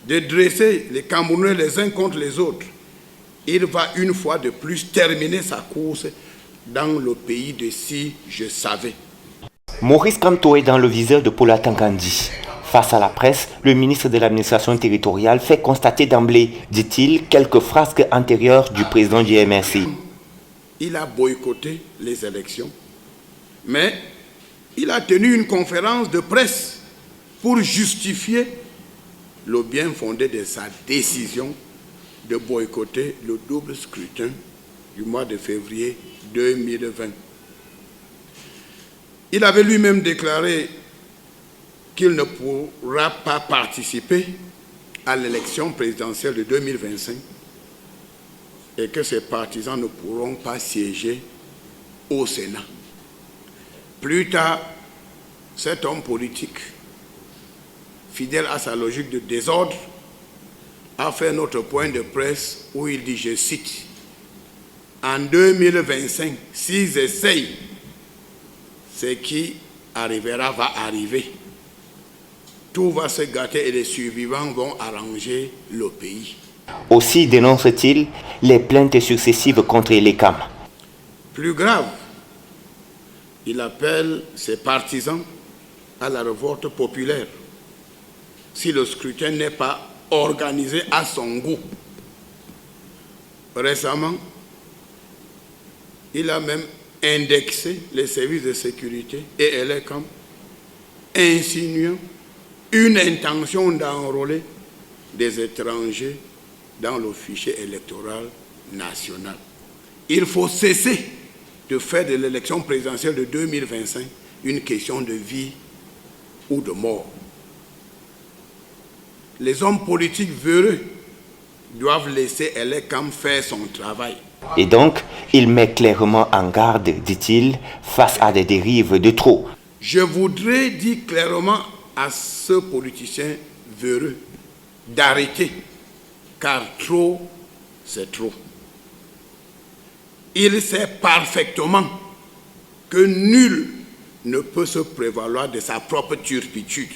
de dresser les Camerounais les uns contre les autres, il va une fois de plus terminer sa course dans le pays de si je savais. Maurice Kamto est dans le viseur de Paula Tangandi. Face à la presse, le ministre de l'administration territoriale fait constater d'emblée, dit-il, quelques frasques antérieures du président du MRC. Il a boycotté les élections, mais il a tenu une conférence de presse pour justifier le bien fondé de sa décision de boycotter le double scrutin du mois de février 2020. Il avait lui-même déclaré qu'il ne pourra pas participer à l'élection présidentielle de 2025 et que ses partisans ne pourront pas siéger au Sénat. Plus tard, cet homme politique, fidèle à sa logique de désordre, a fait notre point de presse où il dit, je cite, « En 2025, s'ils essayent, ce qui arrivera va arriver. Tout va se gâter et les survivants vont arranger le pays. » Aussi dénonce-t-il les plaintes successives contre l'ECAM. Plus grave, il appelle ses partisans à la révolte populaire si le scrutin n'est pas organisé à son goût. Récemment, il a même indexé les services de sécurité et l'ECAM, insinuant une intention d'enrôler des étrangers dans le fichier électoral national. Il faut cesser de faire de l'élection présidentielle de 2025 une question de vie ou de mort. Les hommes politiques véreux doivent laisser l'ECAM faire son travail. Et donc, il met clairement en garde, dit-il, face à des dérives de trop. Je voudrais dire clairement à ce politicien véreux d'arrêter, car trop, c'est trop. Il sait parfaitement que nul ne peut se prévaloir de sa propre turpitude.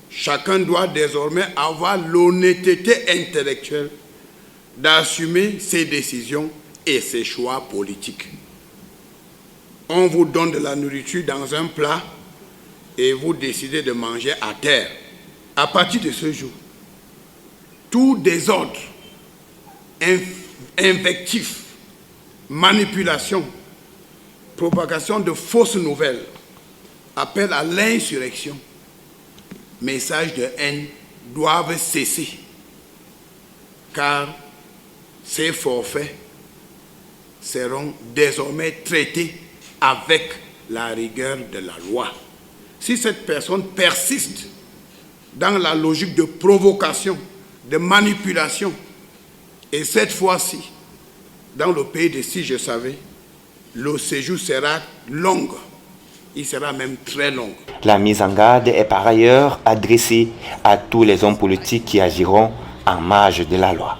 Chacun doit désormais avoir l'honnêteté intellectuelle d'assumer ses décisions et ses choix politiques. On vous donne de la nourriture dans un plat et vous décidez de manger à terre. À partir de ce jour, tout désordre, invectif, manipulation, propagation de fausses nouvelles, appel à l'insurrection, messages de haine doivent cesser, car ces forfaits seront désormais traités avec la rigueur de la loi. Si cette personne persiste dans la logique de provocation, de manipulation, et cette fois-ci, dans le pays de si je savais, le séjour sera long. Il sera même très long. La mise en garde est par ailleurs adressée à tous les hommes politiques qui agiront en marge de la loi.